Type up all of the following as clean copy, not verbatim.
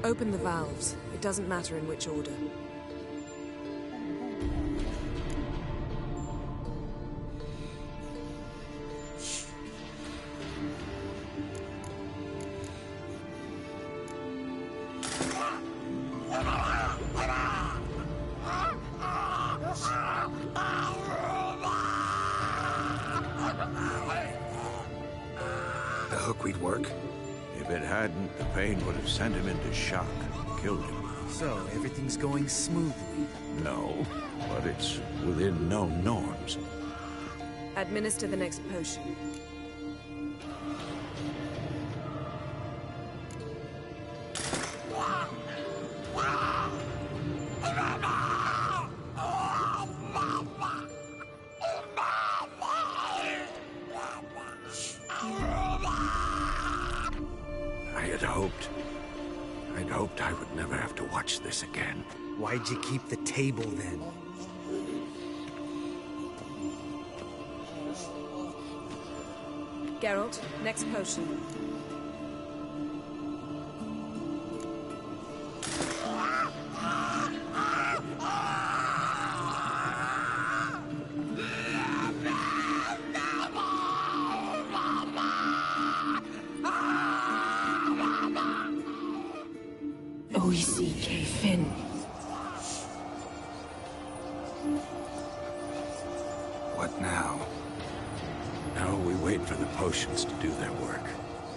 Open the valves. It doesn't matter in which order. The hook would work? If it hadn't, the pain would have sent him into shock, killed him. So, everything's going smoothly? No, but it's within known norms. Administer the next potion. I'd hoped I would never have to watch this again. Why'd you keep the table then? Geralt, next potion. O-E-C-K, Finn. What now? Now we wait for the potions to do their work.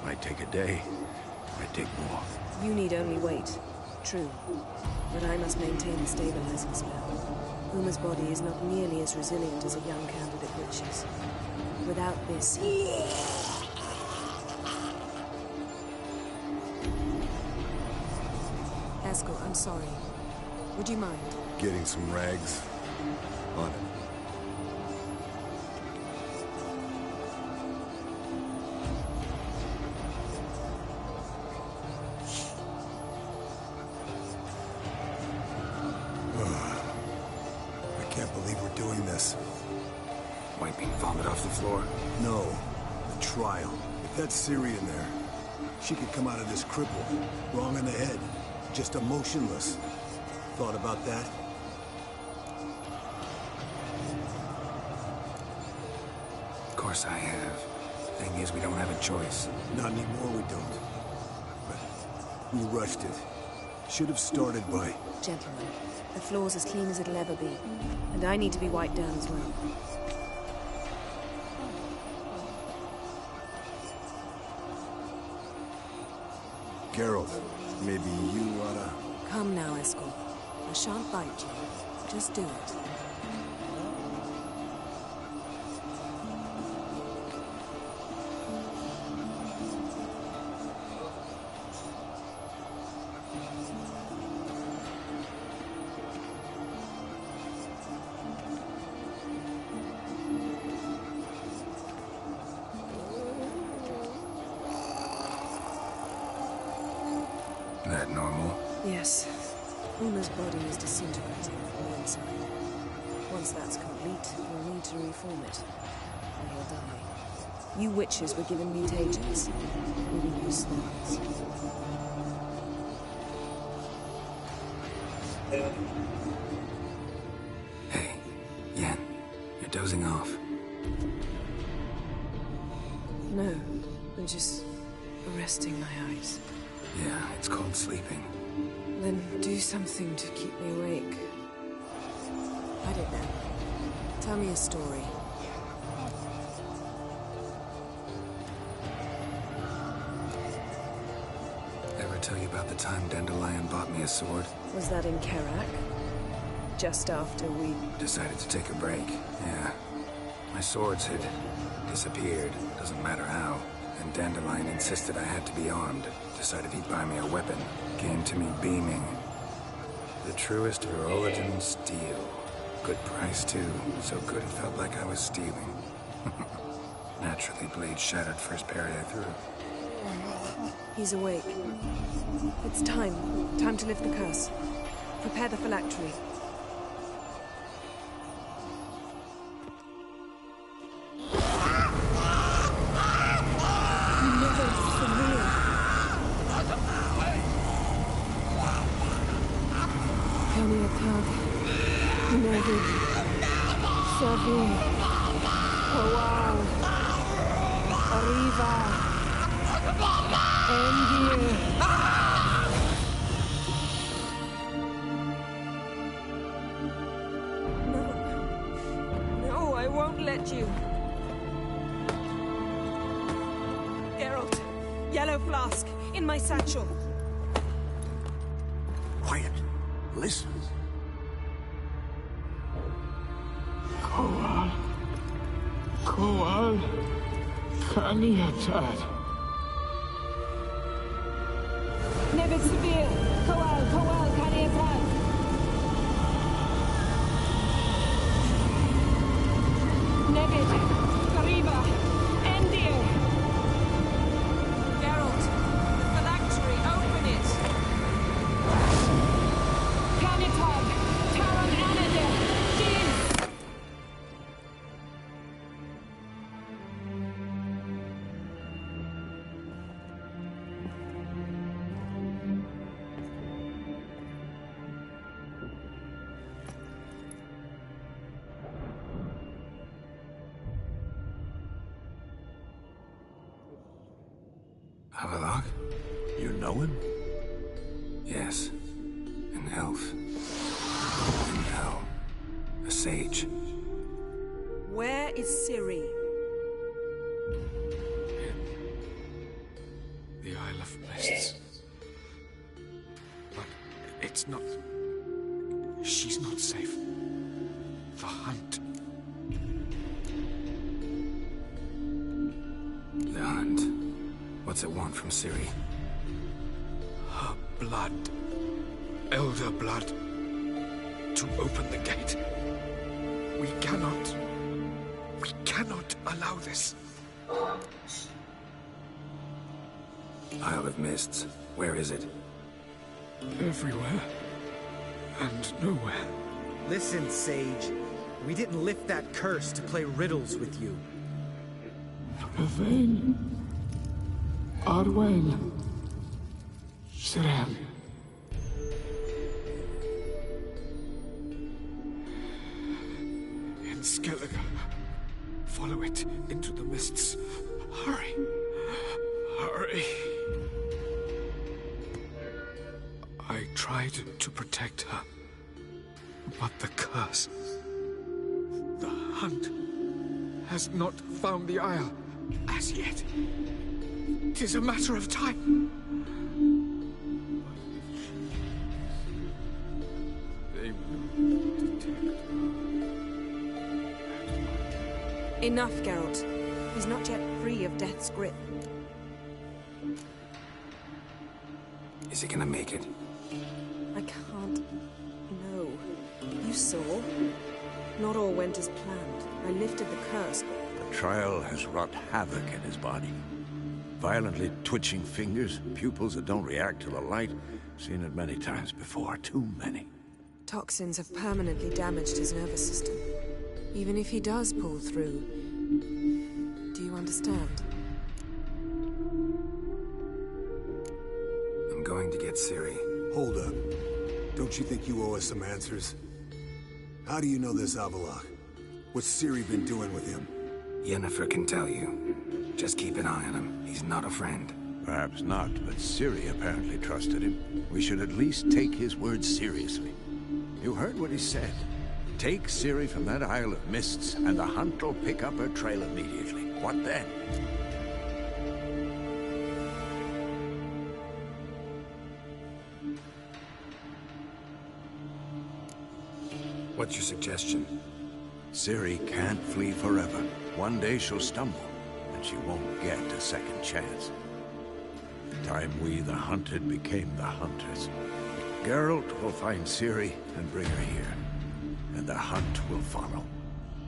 Might take a day, might take more. You need only wait. True. But I must maintain the stabilizing spell. Uma's body is not nearly as resilient as a young candidate witch's. Without this... Eskel, I'm sorry. Would you mind? Getting some rags on it. I can't believe we're doing this. Wiping vomit off the floor? No, the trial. If that's Ciri in there, she could come out of this crippled, wrong in the head, just emotionless. Thought about that? Of course I have. Thing is, we don't have a choice. Not anymore, we don't. But we rushed it. Should have started by... Gentlemen, the floor's as clean as it'll ever be. And I need to be wiped down as well. Geralt, maybe you oughta... Come now, Eskel. I shan't bite you. Just do it. That normal? Yes. Uma's body is disintegrating on the inside. Once that's complete, we'll need to reform it. Or he'll die. You witches were given mutagens. We will use spells. Hey, Yen, you're dozing off. No, I'm just arresting my eyes. Yeah, it's called sleeping. Then do something to keep me awake. I don't know. Tell me a story. Ever tell you about the time Dandelion bought me a sword? Was that in Karak? Just after we... Decided to take a break, yeah. My swords had disappeared, doesn't matter how. And Dandelion insisted I had to be armed. Decided he'd buy me a weapon. Came to me beaming. The truest Virolitan steel. Good price, too. So good it felt like I was stealing. Naturally, blade shattered first parry I threw. He's awake. It's time. Time to lift the curse. Prepare the phylactery. Kaniatag, Nevid, Savin, Kowal, Arriva, Endir. No, I won't let you. Geralt, yellow flask, in my satchel. Quiet. Listen. Kowal, Kaniatad. Nevid Severe, Kowal, Kaniatad. Nevid, Kariba, Endir. Geralt, the phylactery, open it. Kanitag, Taran Anadir, Jin. Havelock? You know him? Yes. An elf. And now, a sage. Where is Ciri? The Isle of Mists. But it's not... She's not safe. The hunt. The hunt. What's it want from Ciri? Her blood. Elder blood. To open the gate. We cannot allow this. Isle of Mists. Where is it? Everywhere. And nowhere. Listen, Sage. We didn't lift that curse to play riddles with you. Yvain. Arwen. Siren. In Skellige. Follow it into the mists. Hurry. Hurry. I tried to protect her. But the curse... The hunt has not found the Isle as yet. 'Tis a matter of time. They will detect. Enough, Geralt. He's not yet free of death's grip. Is he gonna make it? I can't... No. You saw? Not all went as planned. I lifted the curse, but The trial has wrought havoc in his body. Violently twitching fingers, pupils that don't react to the light. Seen it many times before, too many. toxins have permanently damaged his nervous system. Even if he does pull through... Do you understand? I'm going to get Ciri. Hold up. Don't you think you owe us some answers? How do you know this Avallac'h? What's Ciri been doing with him? Yennefer can tell you. Just keep an eye on him. He's not a friend. Perhaps not, but Ciri apparently trusted him. We should at least take his words seriously. You heard what he said. Take Ciri from that Isle of Mists, and the hunt will pick up her trail immediately. What then? What's your suggestion? Ciri can't flee forever. One day she'll stumble, and she won't get a second chance. The time we, the hunted, became the hunters. Geralt will find Ciri and bring her here, and the hunt will follow.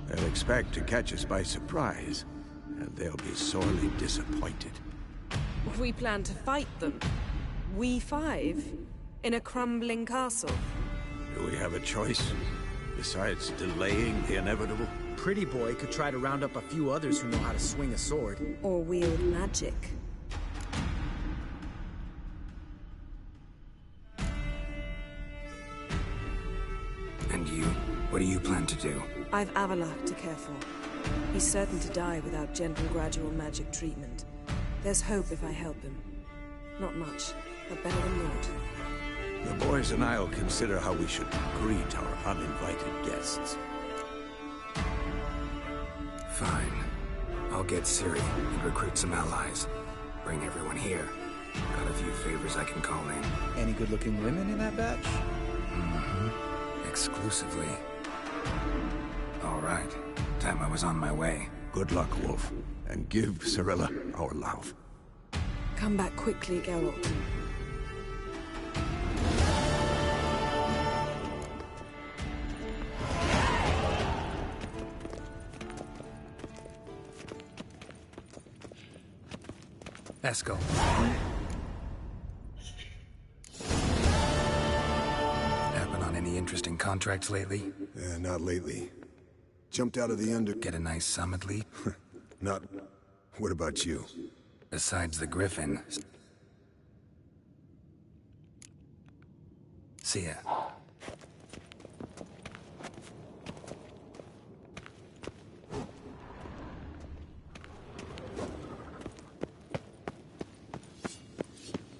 They'll expect to catch us by surprise, and they'll be sorely disappointed. We plan to fight them. We five? In a crumbling castle? Do we have a choice? Besides delaying the inevitable? Pretty Boy could try to round up a few others who know how to swing a sword. Or wield magic? And you? What do you plan to do? I've Avalok to care for. He's certain to die without gentle, gradual magic treatment. There's hope if I help him. Not much, but better than naught. The boys and I'll consider how we should greet our uninvited guests. Fine. I'll get Ciri and recruit some allies. Bring everyone here. Got a few favors I can call in. Any good-looking women in that batch? Mm-hmm. Exclusively. All right. Time I was on my way. Good luck, Wolf. And give Cirilla our love. Come back quickly, Geralt. Eskel. Happen on any interesting contracts lately? Not lately. Jumped out of the under... Get a nice summit lead? Not... What about you? Besides the Griffin... See ya.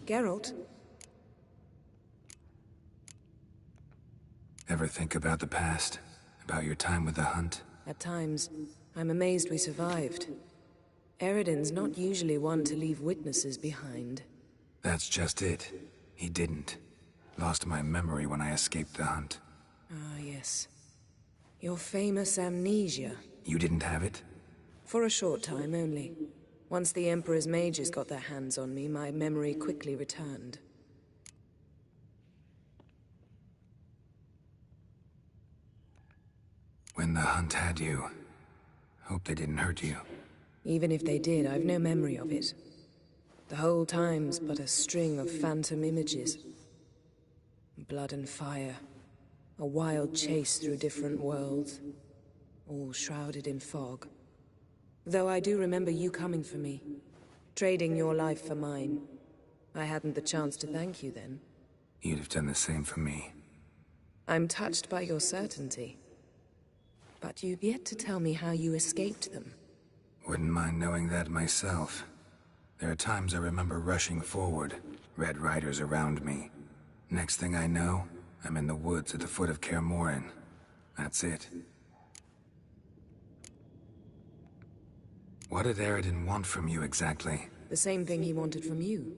Geralt? Ever think about the past? About your time with the Hunt? At times, I'm amazed we survived. Eredin's not usually one to leave witnesses behind. That's just it. He didn't. Lost my memory when I escaped the Hunt. Ah, yes. Your famous amnesia. You didn't have it? For a short time only. Once the Emperor's mages got their hands on me, my memory quickly returned. When the Hunt had you, hope they didn't hurt you. Even if they did, I've no memory of it. The whole time's but a string of phantom images. Blood and fire. A wild chase through different worlds. All shrouded in fog. Though I do remember you coming for me. Trading your life for mine. I hadn't the chance to thank you then. You'd have done the same for me. I'm touched by your certainty. But you've yet to tell me how you escaped them. Wouldn't mind knowing that myself. There are times I remember rushing forward, Red Riders around me. Next thing I know, I'm in the woods at the foot of Kaer Morhen. That's it. What did Eredin want from you exactly? The same thing he wanted from you.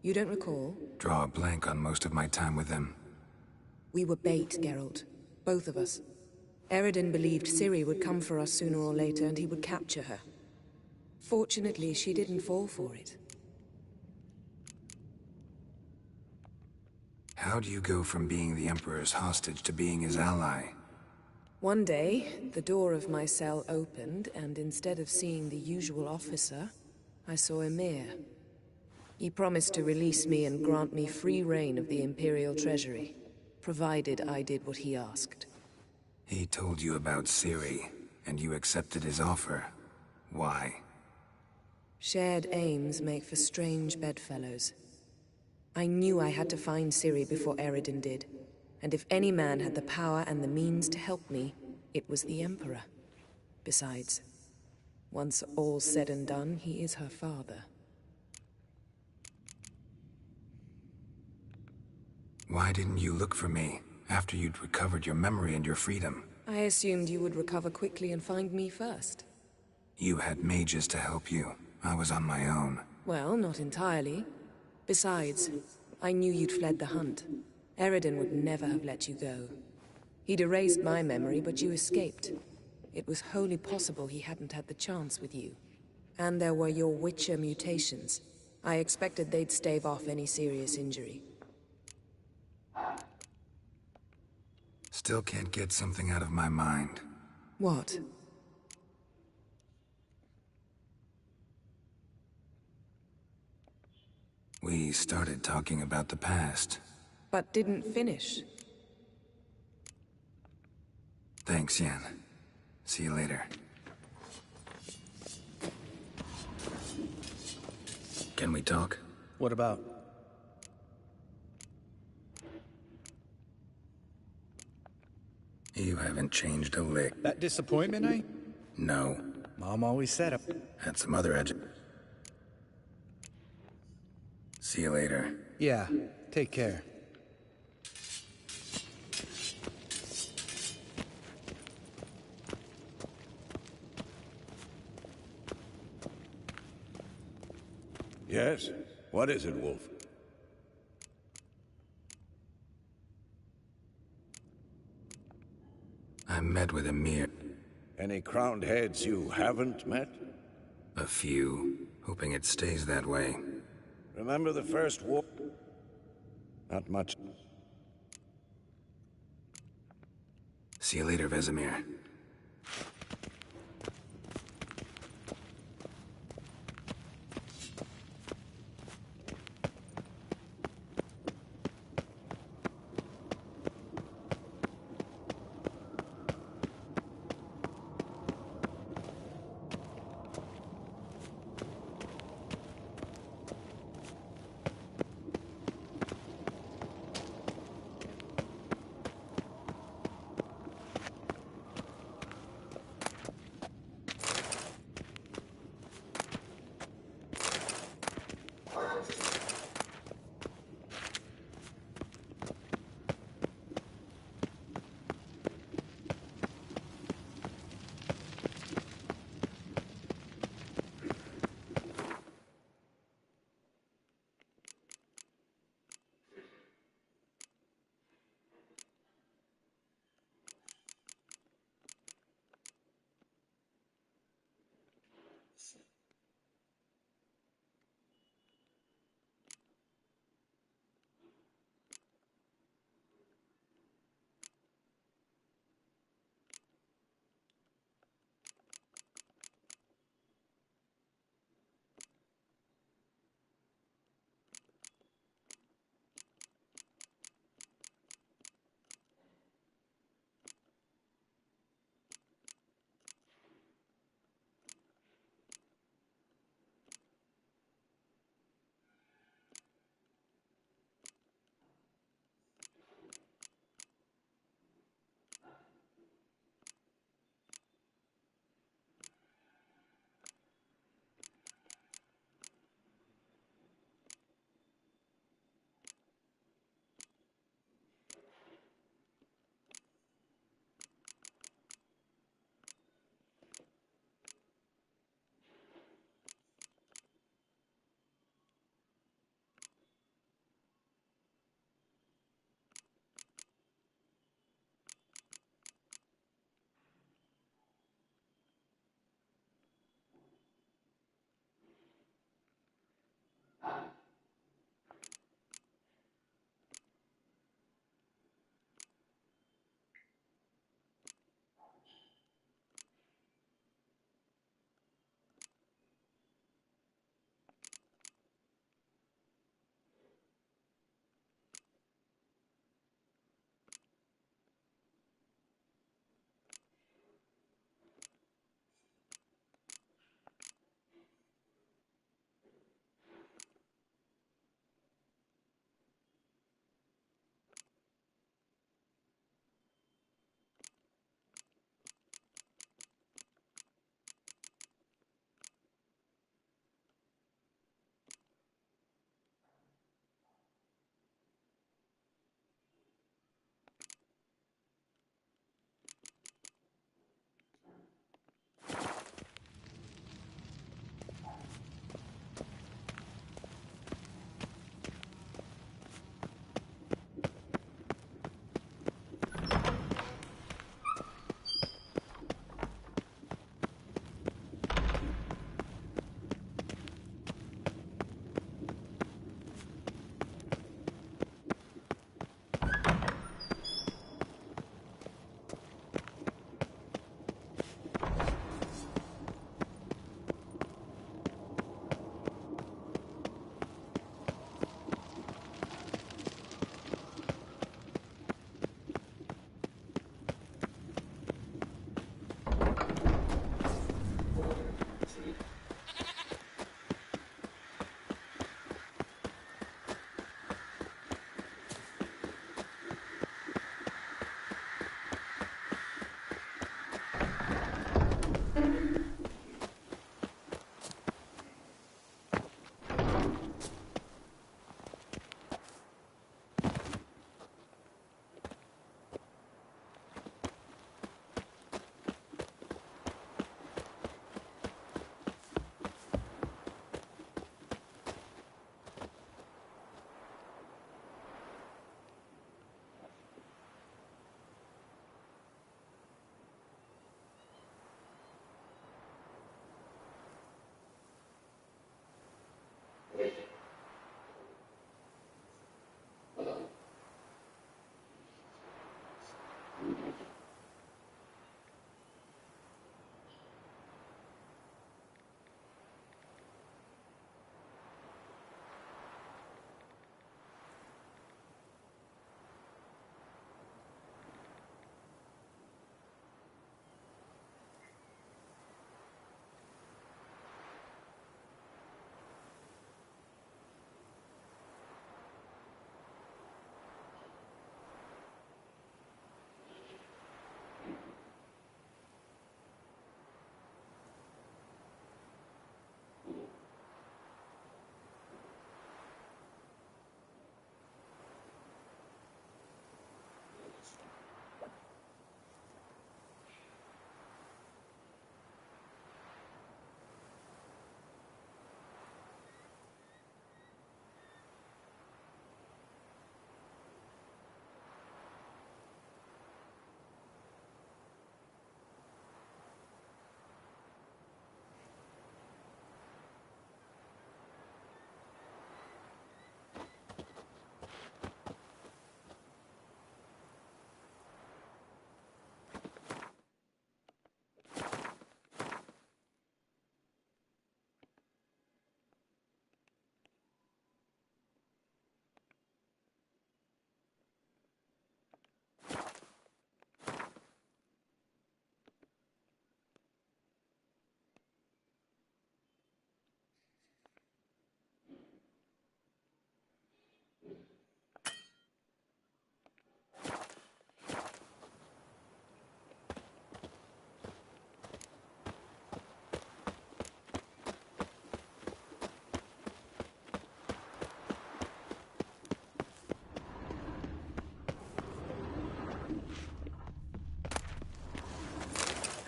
You don't recall? Draw a blank on most of my time with him. We were bait, Geralt. Both of us. Eredin believed Ciri would come for us sooner or later and he would capture her. Fortunately, she didn't fall for it. How do you go from being the Emperor's hostage to being his ally? One day, the door of my cell opened, and instead of seeing the usual officer, I saw Emhyr. He promised to release me and grant me free reign of the Imperial Treasury, provided I did what he asked. He told you about Ciri, and you accepted his offer. Why? Shared aims make for strange bedfellows. I knew I had to find Ciri before Eredin did, and if any man had the power and the means to help me, it was the Emperor. Besides, once all's said and done, he is her father. Why didn't you look for me, after you'd recovered your memory and your freedom? I assumed you would recover quickly and find me first. You had mages to help you. I was on my own. Well, not entirely. Besides, I knew you'd fled the Hunt. Eredin would never have let you go. He'd erased my memory, but you escaped. It was wholly possible he hadn't had the chance with you. And there were your Witcher mutations. I expected they'd stave off any serious injury. Still can't get something out of my mind. What? We started talking about the past. But didn't finish. Thanks, Yen. See you later. Can we talk? What about? You haven't changed a lick. That disappointment, eh? No. Mom always said it. Had some other edge. See you later. Yeah, take care. Yes? What is it, Wolf? I met with Emir. Any crowned heads you haven't met? A few. Hoping it stays that way. Remember the first war? Not much. See you later, Vesemir.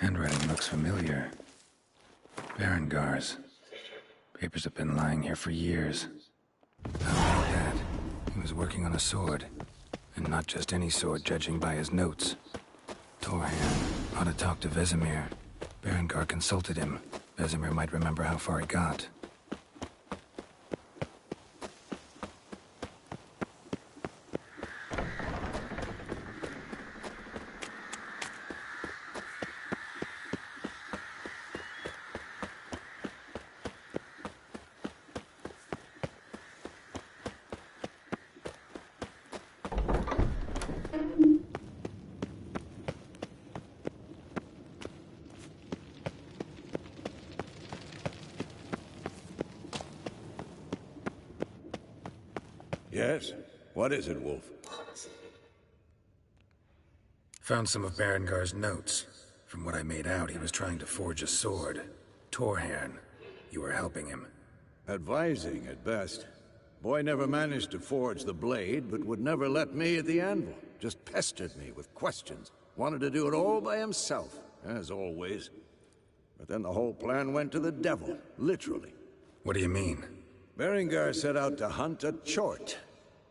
Handwriting looks familiar. Berengar's. Papers have been lying here for years. How about that? He was working on a sword. And not just any sword, judging by his notes. Torhan ought to talk to Vesemir. Berengar consulted him. Vesemir might remember how far he got. Yes? What is it, Wolf? Found some of Berengar's notes. From what I made out, he was trying to forge a sword. Torhan, you were helping him. Advising, at best. Boy never managed to forge the blade, but would never let me at the anvil. Just pestered me with questions. Wanted to do it all by himself, as always. But then the whole plan went to the devil, literally. What do you mean? Berengar set out to hunt a chort.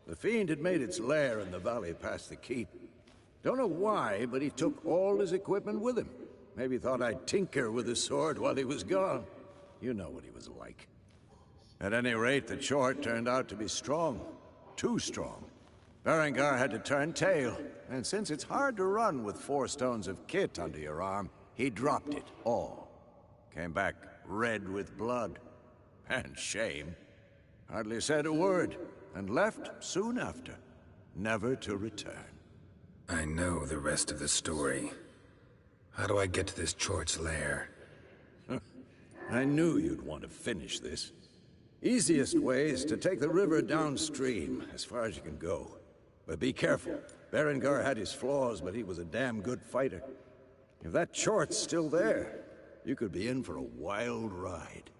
The fiend had made its lair in the valley past the keep. Don't know why, but he took all his equipment with him. Maybe thought I'd tinker with his sword while he was gone. You know what he was like. At any rate, the chort turned out to be strong. Too strong. Berengar had to turn tail, and since it's hard to run with 4 stones of kit under your arm, he dropped it all. Came back red with blood. And shame. Hardly said a word, and left soon after, never to return. I know the rest of the story. How do I get to this Chort's lair? I knew you'd want to finish this. Easiest way is to take the river downstream, as far as you can go. But be careful. Berengar had his flaws, but he was a damn good fighter. If that Chort's still there, you could be in for a wild ride.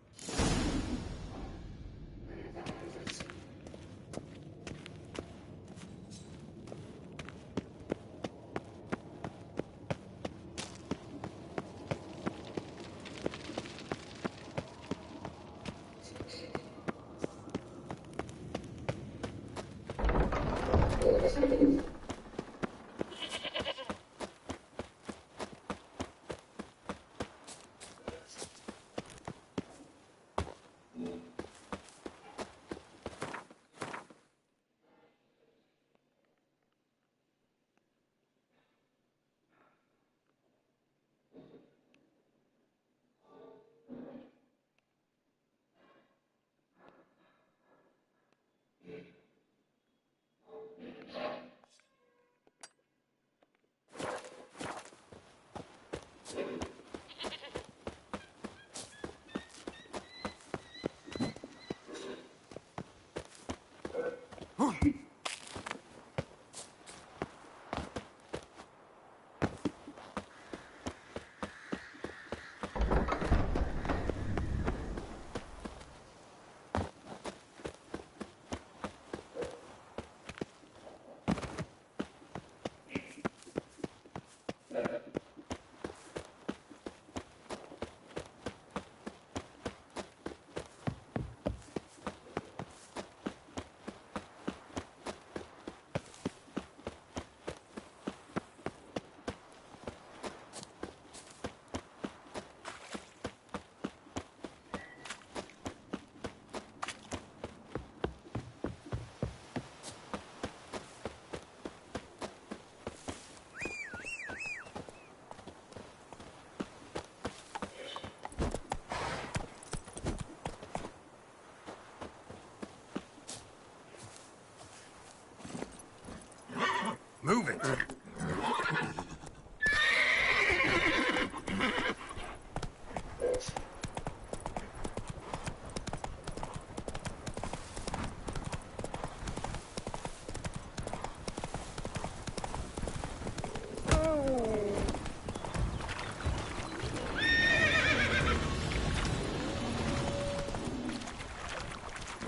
Move it!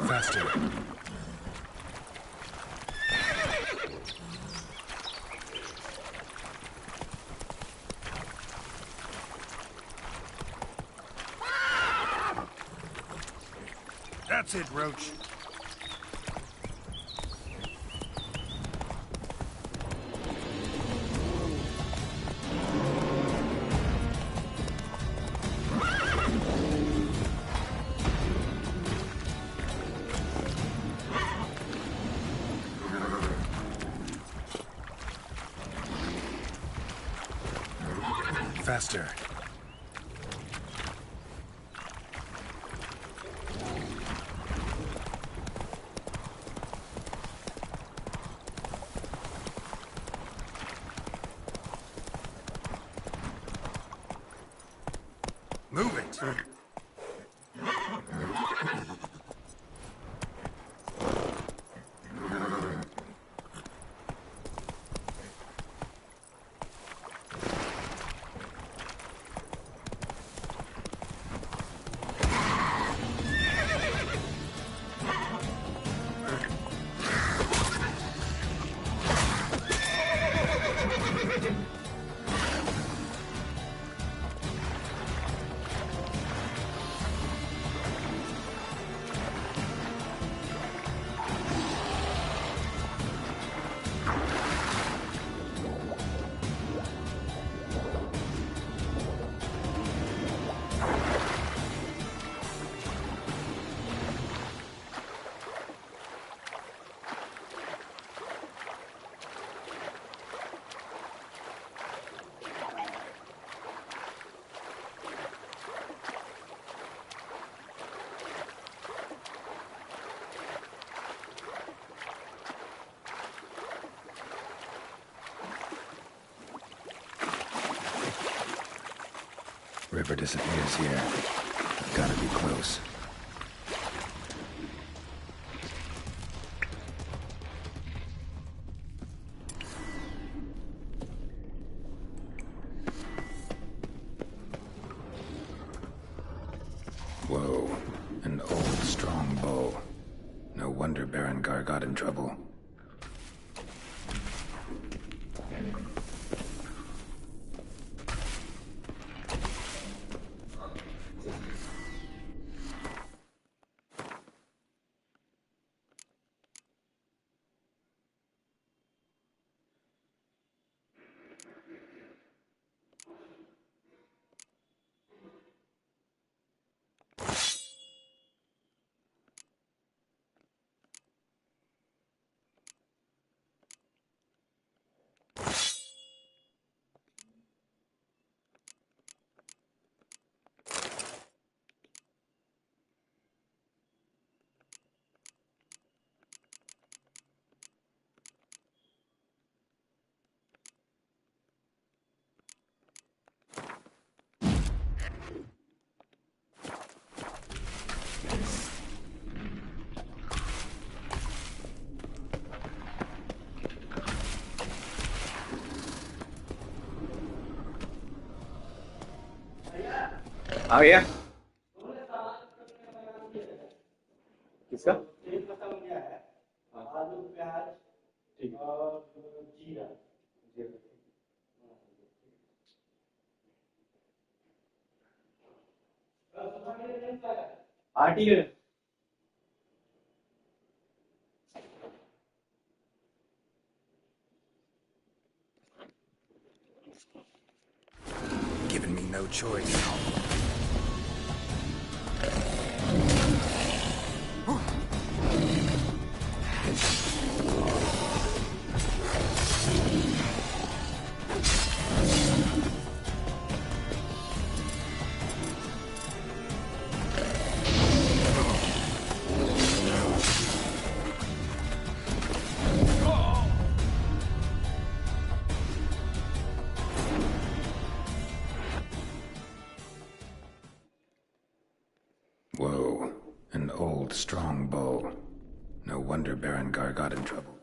Faster. That's it, Roach. Faster. Move it. River disappears here. I've got to be close. Whoa. An old, strong bow. No wonder Berengar got in trouble. आ गया किसका हाँ ठीक है Giving me no choice. old, strong bow. No wonder Berengar got in trouble.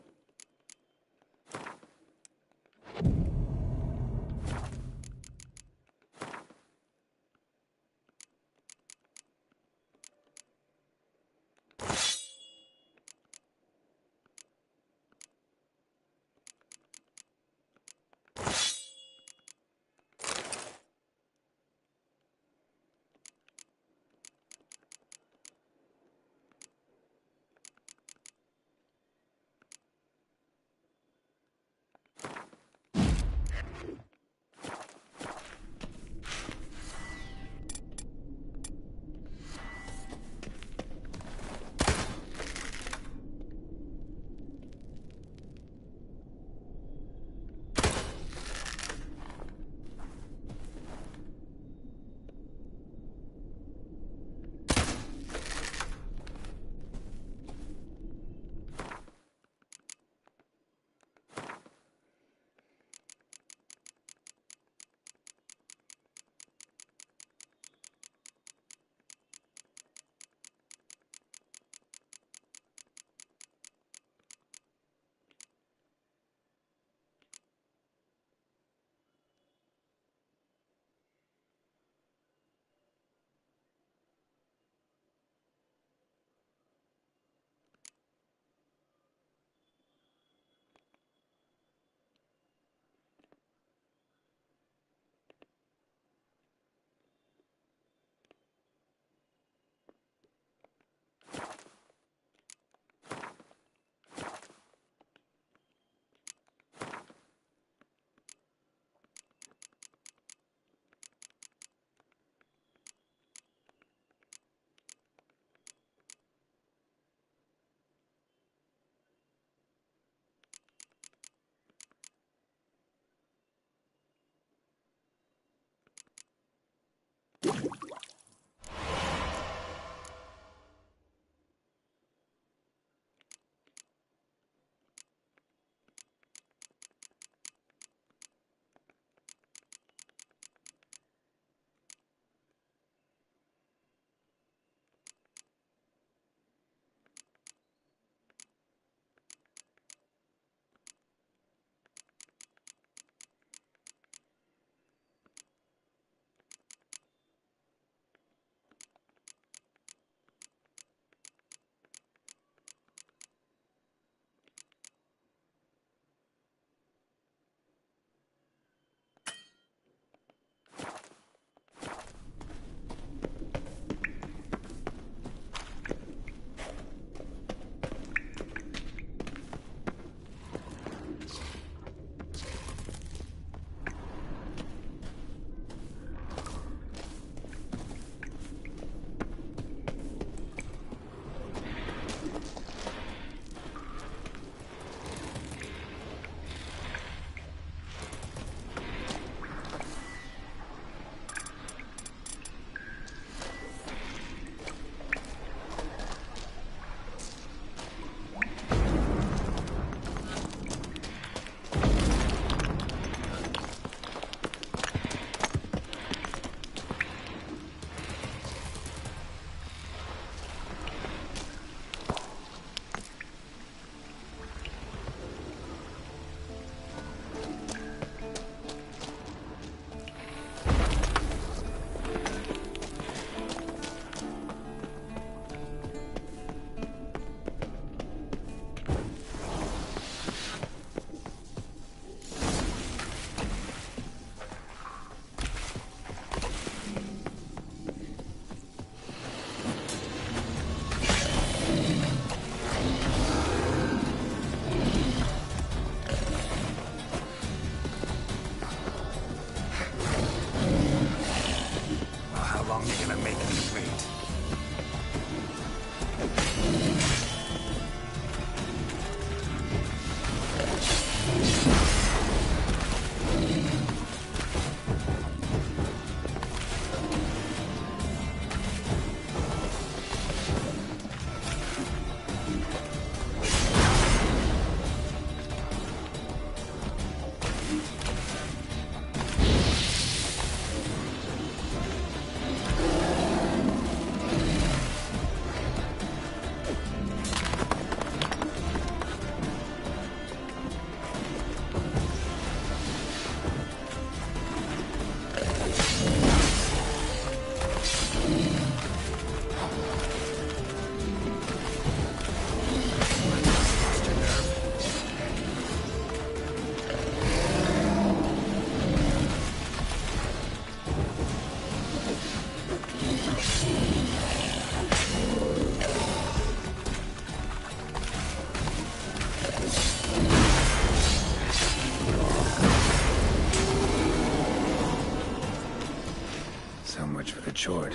So much for the chort.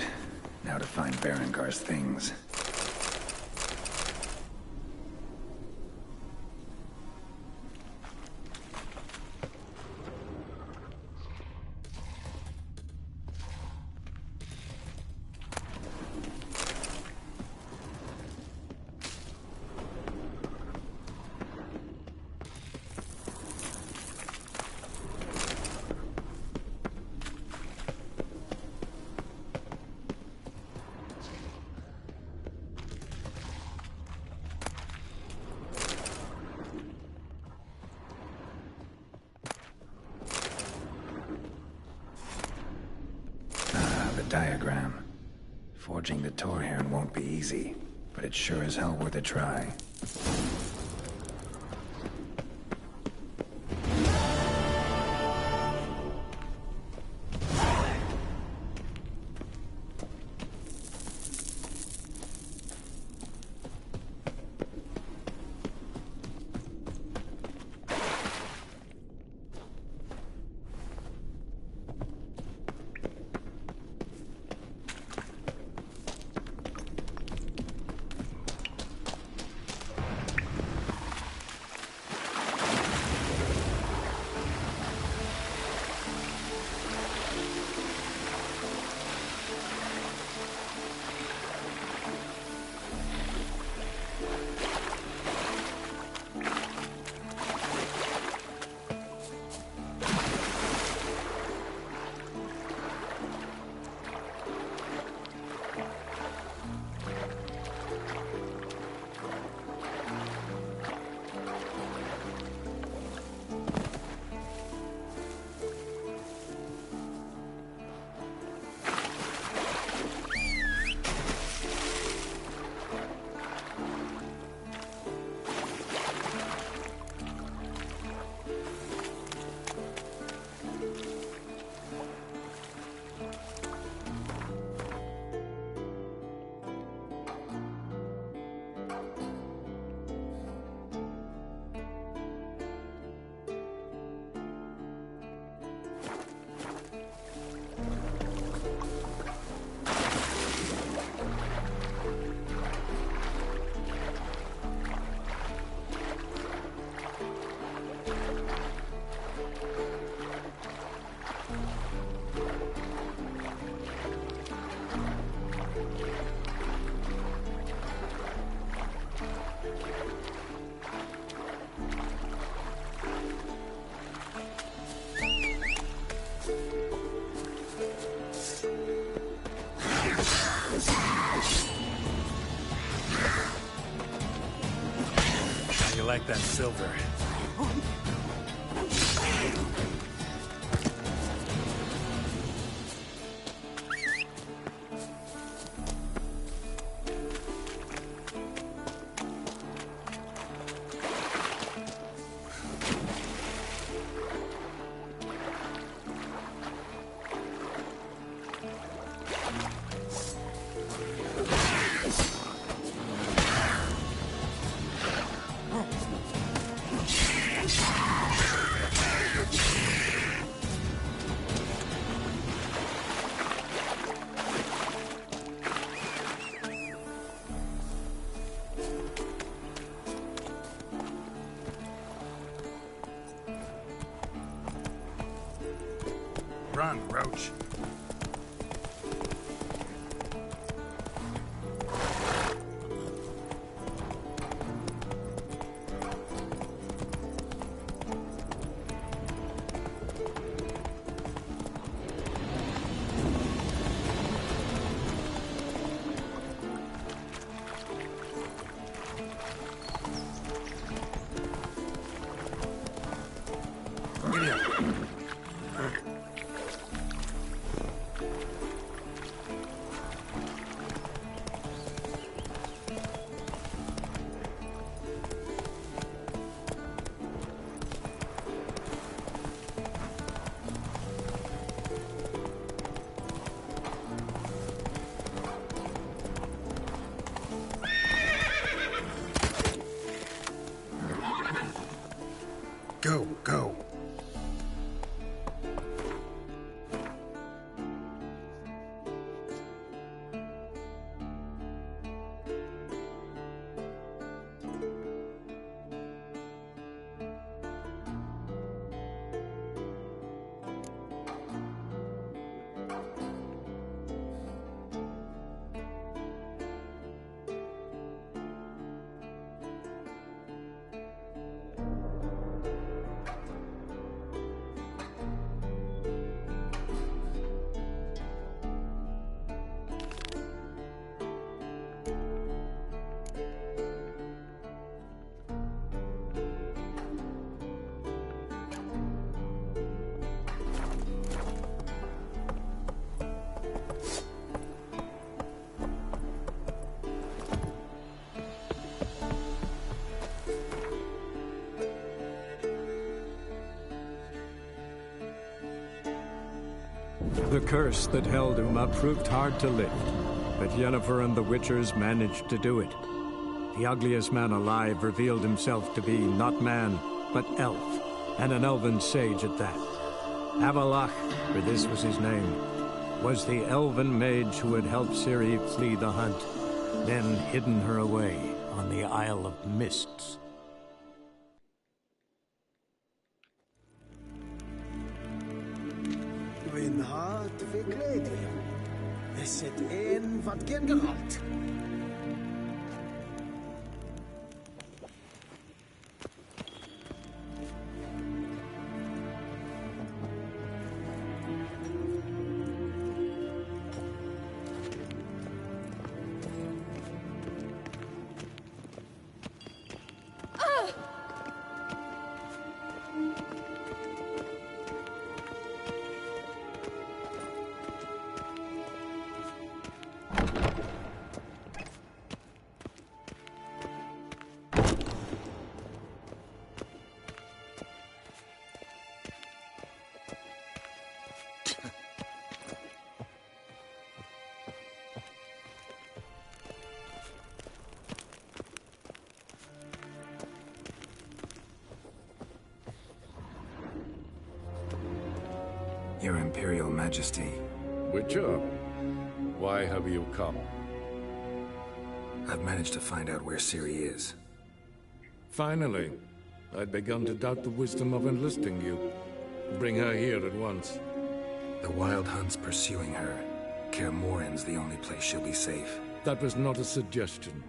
Now to find Berengar's things. Diagram. Forging the Torhern won't be easy, but it's sure as hell worth a try. Like that silver. Run, Roach. The curse that held Uma proved hard to lift, but Yennefer and the Witchers managed to do it. The ugliest man alive revealed himself to be not man, but elf, and an elven sage at that. Avallac'h, for this was his name, was the elven mage who had helped Ciri flee the hunt, then hidden her away on the Isle of Mists. Gwyn hart fe gledwi. Ysyd ein fad gen Geralt. Your Imperial Majesty. Witcher, why have you come? I've managed to find out where Ciri is. Finally. I'd begun to doubt the wisdom of enlisting you. Bring her here at once. The Wild Hunt's pursuing her. Kaer Morhen's the only place she'll be safe. That was not a suggestion.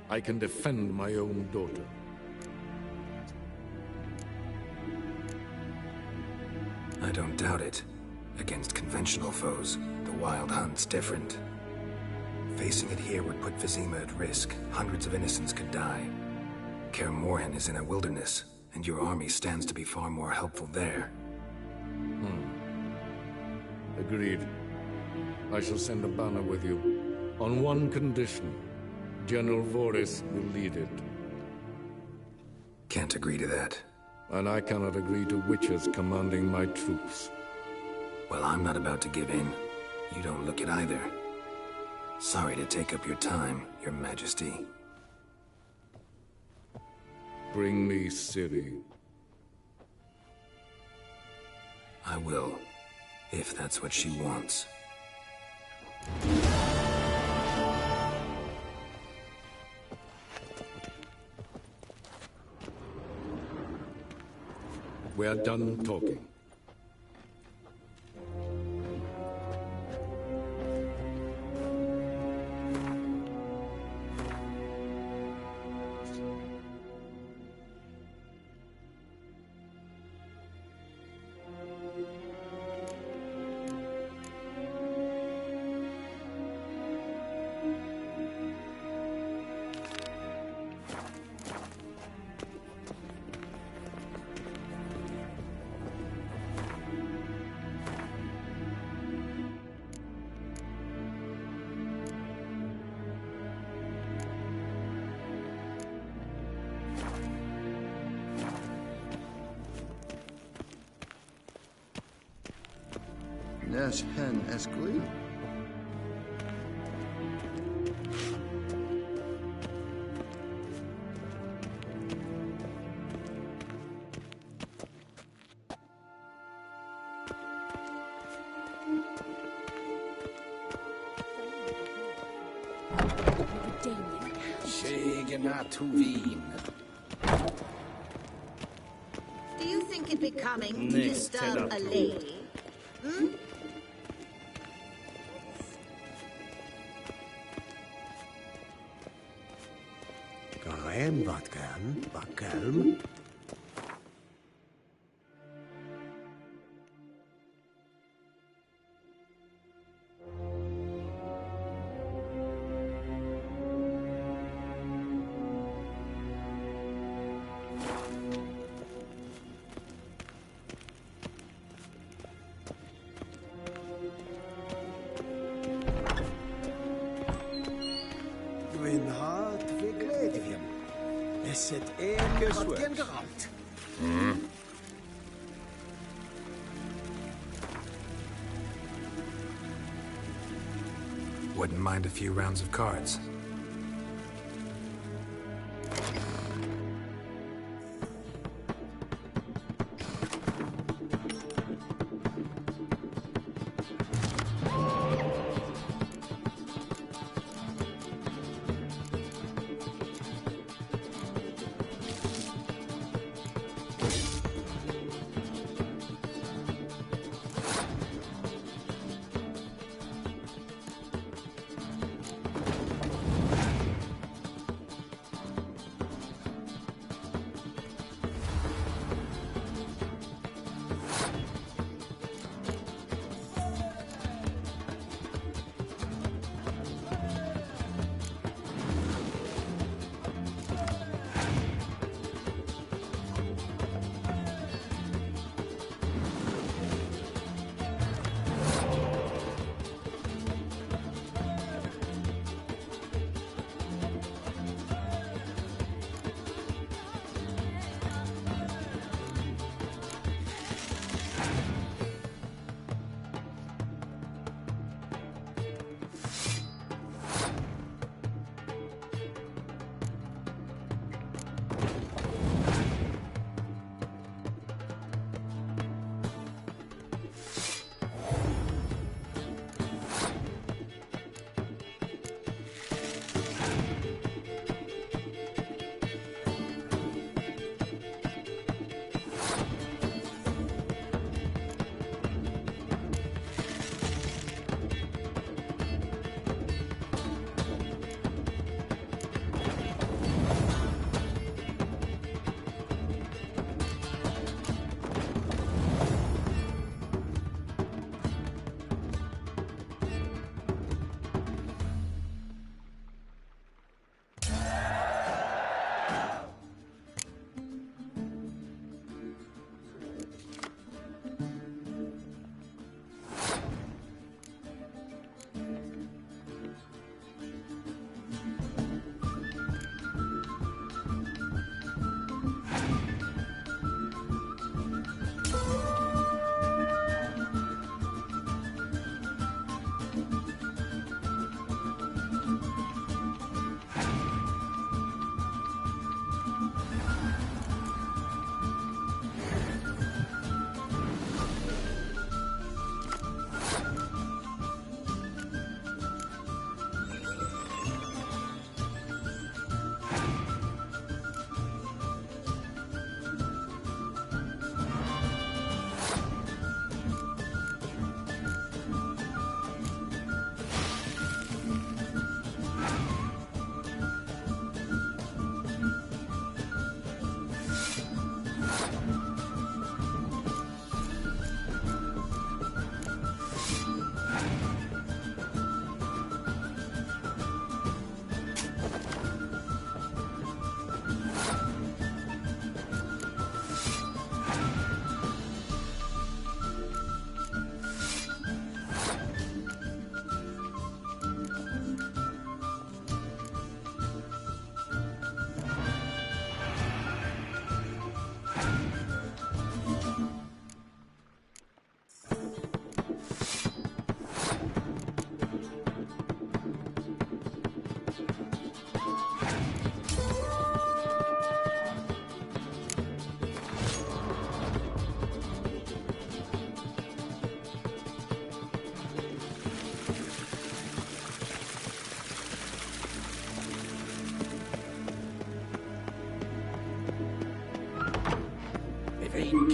I can defend my own daughter. I don't doubt it. Against conventional foes, the Wild Hunt's different. Facing it here would put Vizima at risk. Hundreds of innocents could die. Kaer Morhen is in a wilderness, and your army stands to be far more helpful there. Agreed. I shall send a banner with you. On one condition. General Voris will lead it. Can't agree to that. And I cannot agree to witches commanding my troops. Well, I'm not about to give in. You don't look it either. Sorry to take up your time, Your Majesty. Bring me Ciri. I will, if that's what she wants. We're done talking. Nes hen esglu. Do you think it becoming to disturb a lady? Hmm? Gaem vatgan, bakelm. Wouldn't mind a few rounds of cards.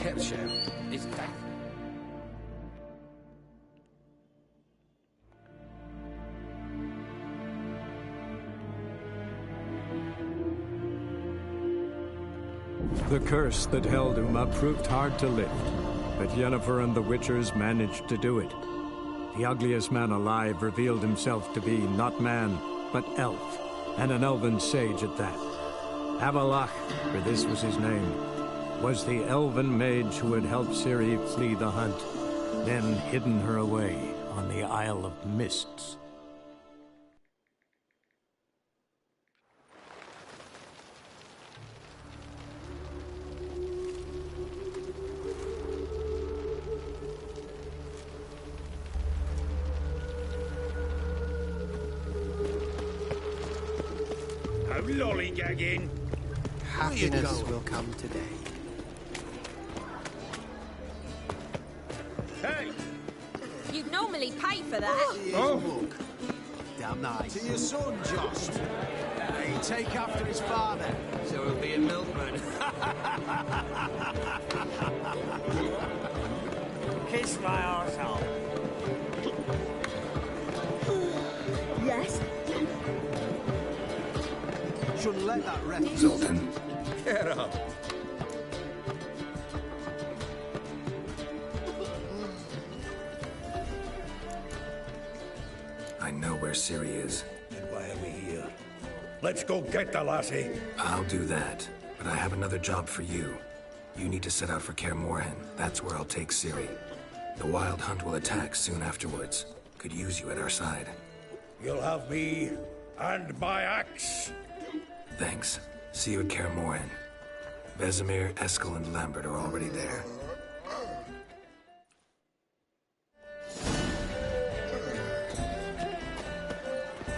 Capture is done. The curse that held Uma proved hard to lift, but Yennefer and the Witchers managed to do it. The ugliest man alive revealed himself to be not man, but elf, and an elven sage at that. Avallac'h, for this was his name, was the elven mage who had helped Ciri flee the hunt, then hidden her away on the Isle of Mists. lollygagging. Happiness will come today. Hey! You'd normally pay for that. Oh! Damn nice. To your son, Jost. Hey, take after his father. So he'll be a milkman. Kiss my arsehole. Yes? Shouldn't let that ref... Zoltan. Get up. I know where Ciri is. Then why are we here? Let's go get the lassie. I'll do that, but I have another job for you. You need to set out for Kaer Morhen. That's where I'll take Ciri. The Wild Hunt will attack soon afterwards. Could use you at our side. You'll have me and my axe. Thanks. See you at Kaer Morhen. Vesemir, Eskel, and Lambert are already there.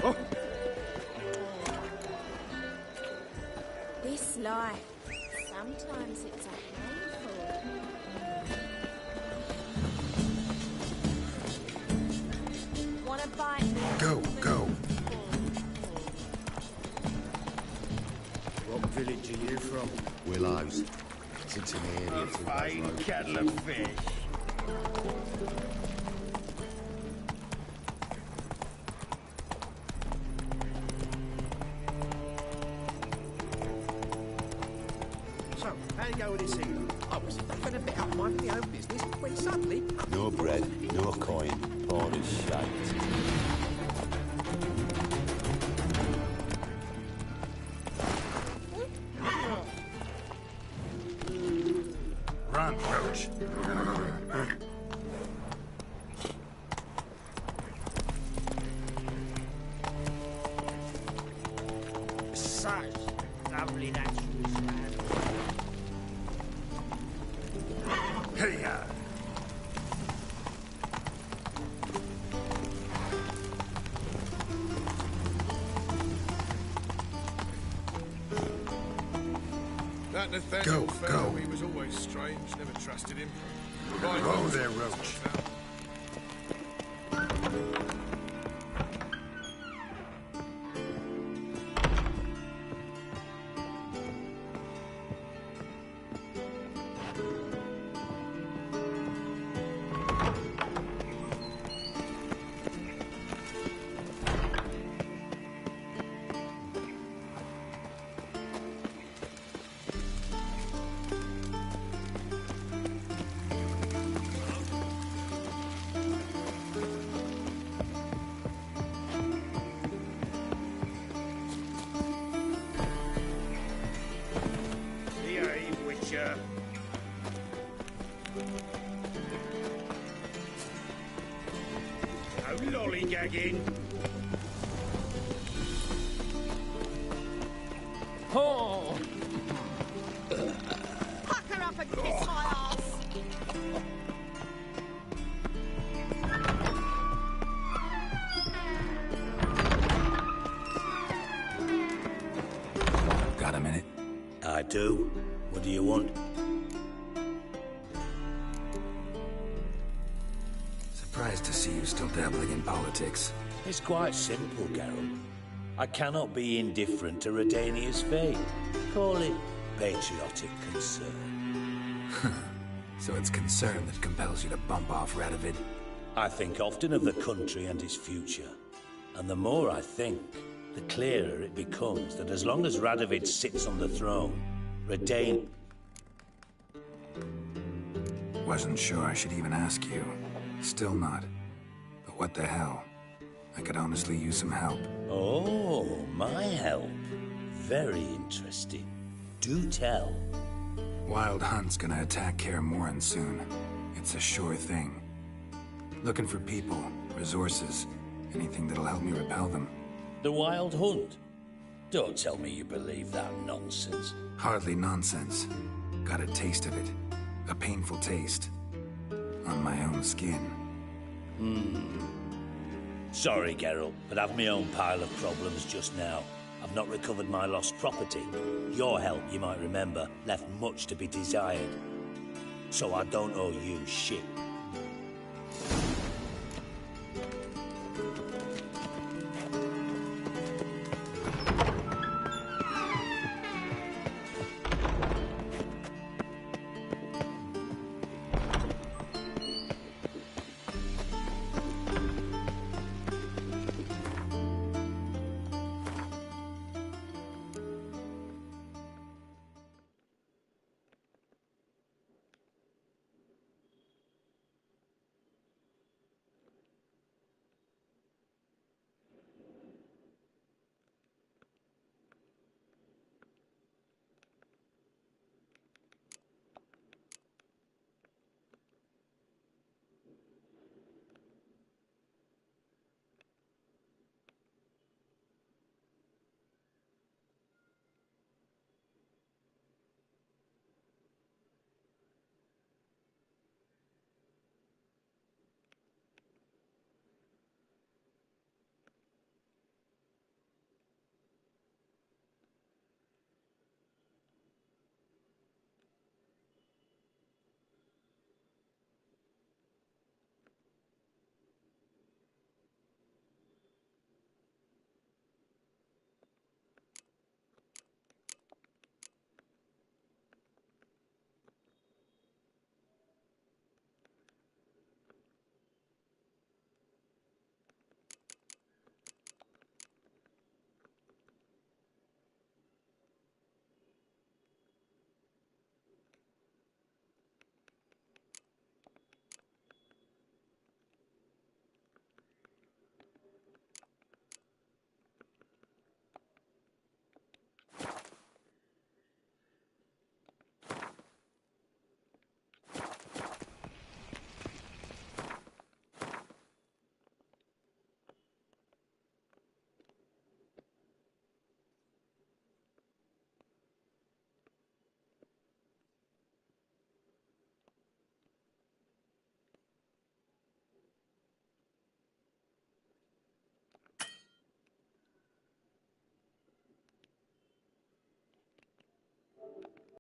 Oh. This life, sometimes it's a handful. Wanna bite me? Go, go. What village are you from? Willows. It's an area. A fine kettle of fish. So, how you go with this thing? I was thinking about minding my own business when suddenly... No bread, no coin, poor as shite. Run, Roach. Such lovely natural stand. Hey, That Nathaniel fellow, he was always strange. Never trusted him. Right, Row there, Roach. No lollygagging. Oh! Pucker up and kiss my ass. Got a minute? I do. What do you want? Surprised to see you still dabbling in politics. It's quite simple, Geralt. I cannot be indifferent to Redania's fate. Call it patriotic concern. So it's concern that compels you to bump off Radovid? I think often of the country and its future. And the more I think, the clearer it becomes that as long as Radovid sits on the throne, Redane... Wasn't sure I should even ask you. Still not. But what the hell? I could honestly use some help. Oh, my help. Very interesting. Do tell. Wild Hunt's gonna attack Kaer Morhen soon. It's a sure thing. Looking for people, resources, anything that'll help me repel them. The Wild Hunt? Don't tell me you believe that nonsense. Hardly nonsense. Got a taste of it. A painful taste. On my own skin. Sorry, Geralt, but I've my own pile of problems just now. I've not recovered my lost property. Your help, you might remember, left much to be desired. So I don't owe you shit.